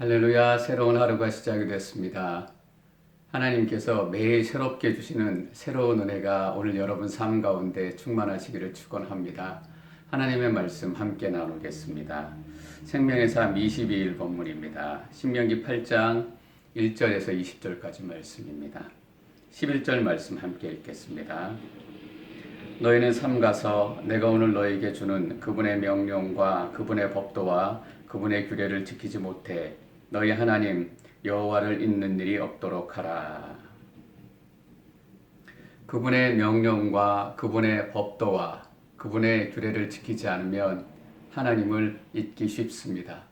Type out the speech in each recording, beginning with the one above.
할렐루야, 새로운 하루가 시작이 됐습니다. 하나님께서 매일 새롭게 주시는 새로운 은혜가 오늘 여러분 삶 가운데 충만하시기를 축원합니다. 하나님의 말씀 함께 나누겠습니다. 생명의 삶 22일 본문입니다. 신명기 8장 1절에서 20절까지 말씀입니다. 11절 말씀 함께 읽겠습니다. 너희는 삼가서 내가 오늘 너희에게 주는 그분의 명령과 그분의 법도와 그분의 규례를 지키지 못해 너희 하나님 여호와를 잊는 일이 없도록 하라. 그분의 명령과 그분의 법도와 그분의 규례를 지키지 않으면 하나님을 잊기 쉽습니다.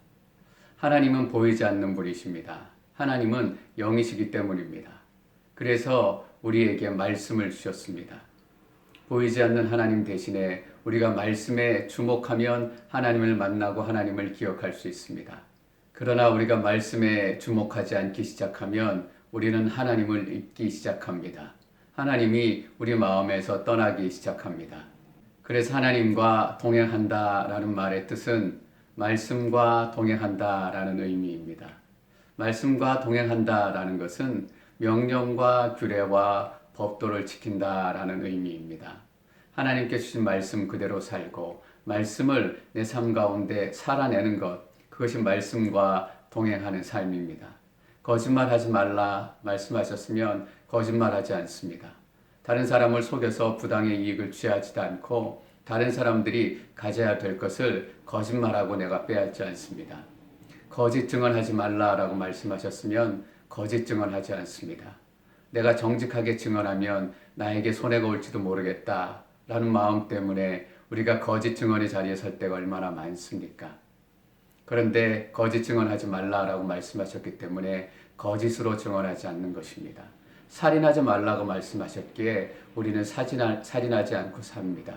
하나님은 보이지 않는 분이십니다. 하나님은 영이시기 때문입니다. 그래서 우리에게 말씀을 주셨습니다. 보이지 않는 하나님 대신에 우리가 말씀에 주목하면 하나님을 만나고 하나님을 기억할 수 있습니다. 그러나 우리가 말씀에 주목하지 않기 시작하면 우리는 하나님을 잊기 시작합니다. 하나님이 우리 마음에서 떠나기 시작합니다. 그래서 하나님과 동행한다라는 말의 뜻은 말씀과 동행한다라는 의미입니다. 말씀과 동행한다라는 것은 명령과 규례와 법도를 지킨다라는 의미입니다. 하나님께 주신 말씀 그대로 살고 말씀을 내 삶 가운데 살아내는 것, 그것이 말씀과 동행하는 삶입니다. 거짓말하지 말라 말씀하셨으면 거짓말하지 않습니다. 다른 사람을 속여서 부당의 이익을 취하지도 않고 다른 사람들이 가져야 될 것을 거짓말하고 내가 빼앗지 않습니다. 거짓 증언하지 말라라고 말씀하셨으면 거짓 증언하지 않습니다. 내가 정직하게 증언하면 나에게 손해가 올지도 모르겠다라는 마음 때문에 우리가 거짓 증언의 자리에 설 때가 얼마나 많습니까? 그런데 거짓 증언하지 말라라고 말씀하셨기 때문에 거짓으로 증언하지 않는 것입니다. 살인하지 말라고 말씀하셨기에 우리는 살인하지 않고 삽니다.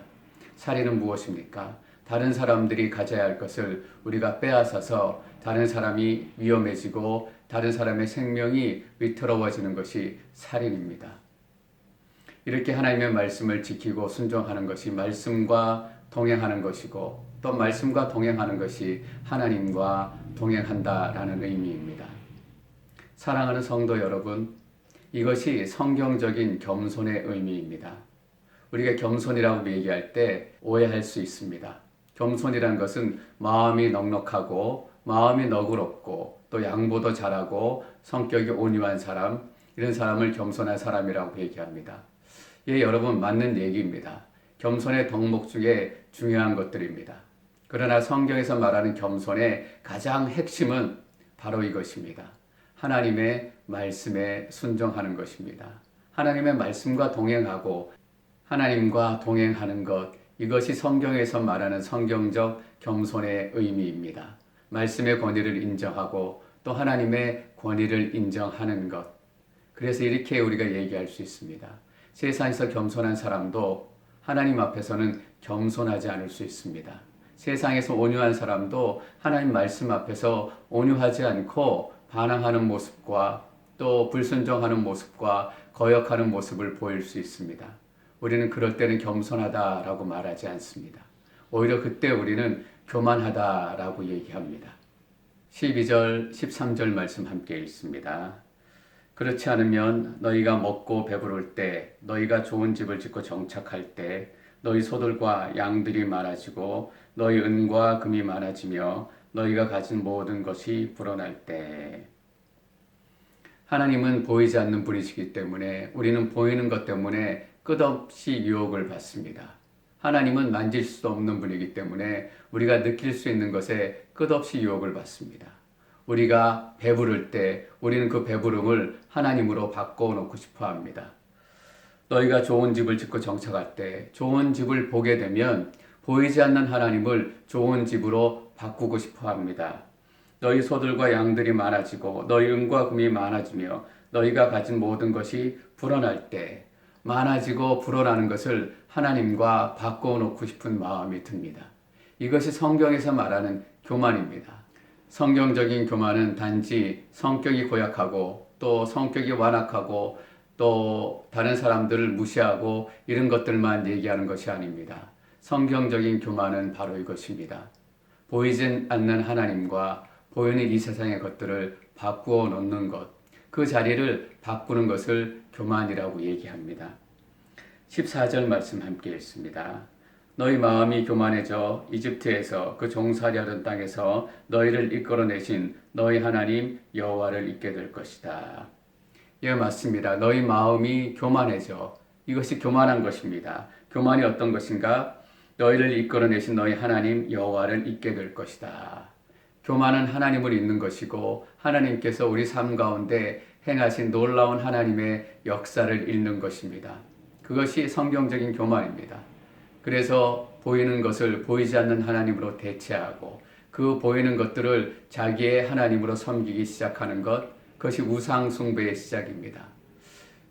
살인은 무엇입니까? 다른 사람들이 가져야 할 것을 우리가 빼앗아서 다른 사람이 위험해지고 다른 사람의 생명이 위태로워지는 것이 살인입니다. 이렇게 하나님의 말씀을 지키고 순종하는 것이 말씀과 동행하는 것이고 또 말씀과 동행하는 것이 하나님과 동행한다라는 의미입니다. 사랑하는 성도 여러분, 이것이 성경적인 겸손의 의미입니다. 우리가 겸손이라고 얘기할 때 오해할 수 있습니다. 겸손이란 것은 마음이 넉넉하고 마음이 너그럽고 또 양보도 잘하고 성격이 온유한 사람, 이런 사람을 겸손한 사람이라고 얘기합니다. 예, 여러분 맞는 얘기입니다. 겸손의 덕목 중에 중요한 것들입니다. 그러나 성경에서 말하는 겸손의 가장 핵심은 바로 이것입니다. 하나님의 말씀에 순종하는 것입니다. 하나님의 말씀과 동행하고 하나님과 동행하는 것, 이것이 성경에서 말하는 성경적 겸손의 의미입니다. 말씀의 권위를 인정하고 또 하나님의 권위를 인정하는 것. 그래서 이렇게 우리가 얘기할 수 있습니다. 세상에서 겸손한 사람도 하나님 앞에서는 겸손하지 않을 수 있습니다. 세상에서 온유한 사람도 하나님 말씀 앞에서 온유하지 않고 반항하는 모습과 또 불순종하는 모습과 거역하는 모습을 보일 수 있습니다. 우리는 그럴 때는 겸손하다라고 말하지 않습니다. 오히려 그때 우리는 교만하다라고 얘기합니다. 12절, 13절 말씀 함께 읽습니다. 그렇지 않으면 너희가 먹고 배부를 때, 너희가 좋은 집을 짓고 정착할 때, 너희 소들과 양들이 많아지고 너희 은과 금이 많아지며 너희가 가진 모든 것이 불어날 때. 하나님은 보이지 않는 분이시기 때문에 우리는 보이는 것 때문에 끝없이 유혹을 받습니다. 하나님은 만질 수도 없는 분이기 때문에 우리가 느낄 수 있는 것에 끝없이 유혹을 받습니다. 우리가 배부를 때 우리는 그 배부름을 하나님으로 바꿔놓고 싶어 합니다. 너희가 좋은 집을 짓고 정착할 때 좋은 집을 보게 되면 보이지 않는 하나님을 좋은 집으로 바꾸고 싶어 합니다. 너희 소들과 양들이 많아지고 너희 은과 금이 많아지며 너희가 가진 모든 것이 불어날 때 많아지고 불어나는 것을 하나님과 바꿔놓고 싶은 마음이 듭니다. 이것이 성경에서 말하는 교만입니다. 성경적인 교만은 단지 성격이 고약하고 또 성격이 완악하고 또 다른 사람들을 무시하고 이런 것들만 얘기하는 것이 아닙니다. 성경적인 교만은 바로 이것입니다. 보이지 않는 하나님과 보이는 이 세상의 것들을 바꾸어 놓는 것, 그 자리를 바꾸는 것을 교만이라고 얘기합니다. 14절 말씀 함께 읽습니다. 너희 마음이 교만해져 이집트에서 그 종살이하던 땅에서 너희를 이끌어내신 너희 하나님 여호와를 잊게 될 것이다. 예, 맞습니다. 너희 마음이 교만해져. 이것이 교만한 것입니다. 교만이 어떤 것인가? 너희를 이끌어내신 너희 하나님 여호와를 잊게 될 것이다. 교만은 하나님을 잊는 것이고 하나님께서 우리 삶 가운데 행하신 놀라운 하나님의 역사를 잃는 것입니다. 그것이 성경적인 교만입니다. 그래서 보이는 것을 보이지 않는 하나님으로 대체하고 그 보이는 것들을 자기의 하나님으로 섬기기 시작하는 것, 그것이 우상 숭배의 시작입니다.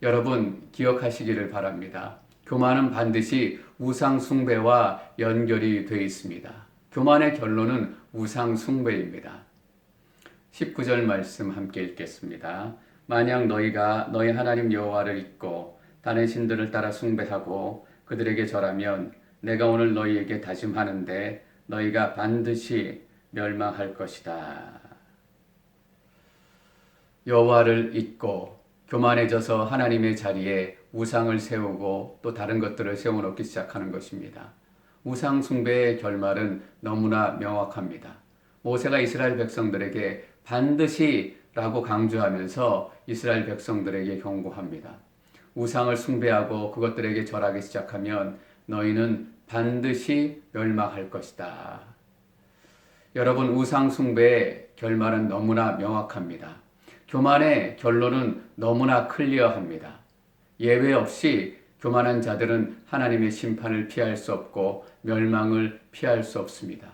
여러분 기억하시기를 바랍니다. 교만은 반드시 우상 숭배와 연결이 되어 있습니다. 교만의 결론은 우상 숭배입니다. 19절 말씀 함께 읽겠습니다. 만약 너희가 너희 하나님 여호와를 잊고 다른 신들을 따라 숭배하고 그들에게 절하면 내가 오늘 너희에게 다짐하는데 너희가 반드시 멸망할 것이다. 여호와를 잊고 교만해져서 하나님의 자리에 우상을 세우고 또 다른 것들을 세워놓기 시작하는 것입니다. 우상 숭배의 결말은 너무나 명확합니다. 모세가 이스라엘 백성들에게 반드시 라고 강조하면서 이스라엘 백성들에게 경고합니다. 우상을 숭배하고 그것들에게 절하기 시작하면 너희는 반드시 멸망할 것이다. 여러분, 우상 숭배의 결말은 너무나 명확합니다. 교만의 결론은 너무나 클리어합니다. 예외 없이 교만한 자들은 하나님의 심판을 피할 수 없고 멸망을 피할 수 없습니다.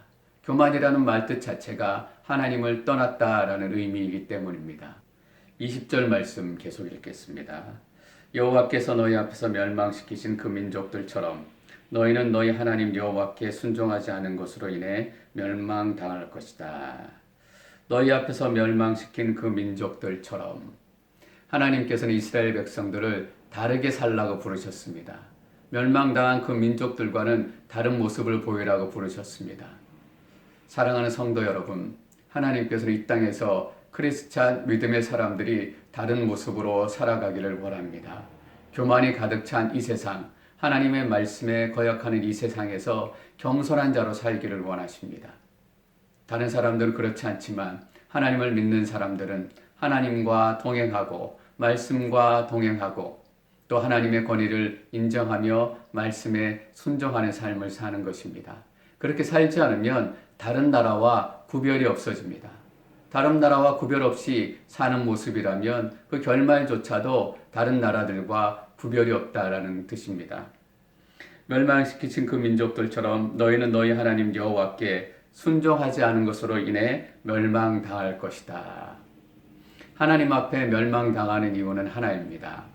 교만이라는 말뜻 자체가 하나님을 떠났다라는 의미이기 때문입니다. 20절 말씀 계속 읽겠습니다. 여호와께서 너희 앞에서 멸망시키신 그 민족들처럼 너희는 너희 하나님 여호와께 순종하지 않은 것으로 인해 멸망당할 것이다. 너희 앞에서 멸망시킨 그 민족들처럼 하나님께서는 이스라엘 백성들을 다르게 살라고 부르셨습니다. 멸망당한 그 민족들과는 다른 모습을 보이라고 부르셨습니다. 사랑하는 성도 여러분, 하나님께서는 이 땅에서 크리스찬 믿음의 사람들이 다른 모습으로 살아가기를 원합니다. 교만이 가득 찬 이 세상, 하나님의 말씀에 거역하는 이 세상에서 겸손한 자로 살기를 원하십니다. 다른 사람들은 그렇지 않지만 하나님을 믿는 사람들은 하나님과 동행하고 말씀과 동행하고 또 하나님의 권위를 인정하며 말씀에 순종하는 삶을 사는 것입니다. 그렇게 살지 않으면 다른 나라와 구별이 없어집니다. 다른 나라와 구별 없이 사는 모습이라면 그 결말조차도 다른 나라들과 구별이 없다라는 뜻입니다. 멸망시키신 그 민족들처럼 너희는 너희 하나님 여호와께 순종하지 않은 것으로 인해 멸망당할 것이다. 하나님 앞에 멸망당하는 이유는 하나입니다.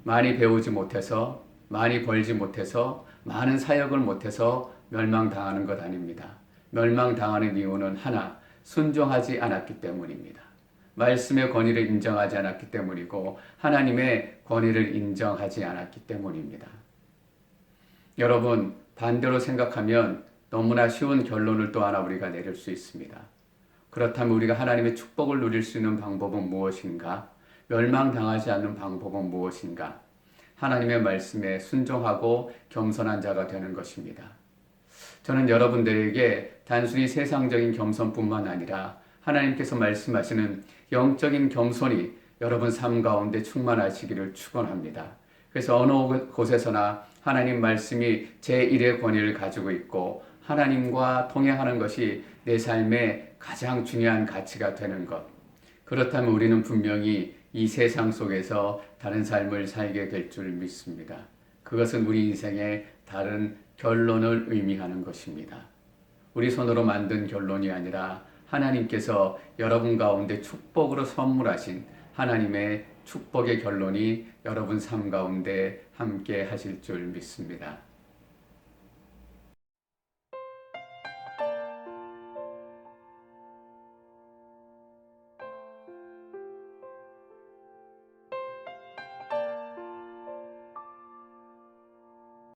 많이 배우지 못해서, 많이 벌지 못해서, 많은 사역을 못해서 멸망당하는 것 아닙니다. 멸망당하는 이유는 하나, 순종하지 않았기 때문입니다. 말씀의 권위를 인정하지 않았기 때문이고 하나님의 권위를 인정하지 않았기 때문입니다. 여러분, 반대로 생각하면 너무나 쉬운 결론을 또 하나 우리가 내릴 수 있습니다. 그렇다면 우리가 하나님의 축복을 누릴 수 있는 방법은 무엇인가? 멸망당하지 않는 방법은 무엇인가? 하나님의 말씀에 순종하고 겸손한 자가 되는 것입니다. 저는 여러분들에게 단순히 세상적인 겸손뿐만 아니라 하나님께서 말씀하시는 영적인 겸손이 여러분 삶 가운데 충만하시기를 축원합니다. 그래서 어느 곳에서나 하나님 말씀이 제1의 권위를 가지고 있고 하나님과 동행하는 것이 내 삶의 가장 중요한 가치가 되는 것. 그렇다면 우리는 분명히 이 세상 속에서 다른 삶을 살게 될 줄 믿습니다. 그것은 우리 인생의 다른 결론을 의미하는 것입니다. 우리 손으로 만든 결론이 아니라 하나님께서 여러분 가운데 축복으로 선물하신 하나님의 축복의 결론이 여러분 삶 가운데 함께 하실 줄 믿습니다.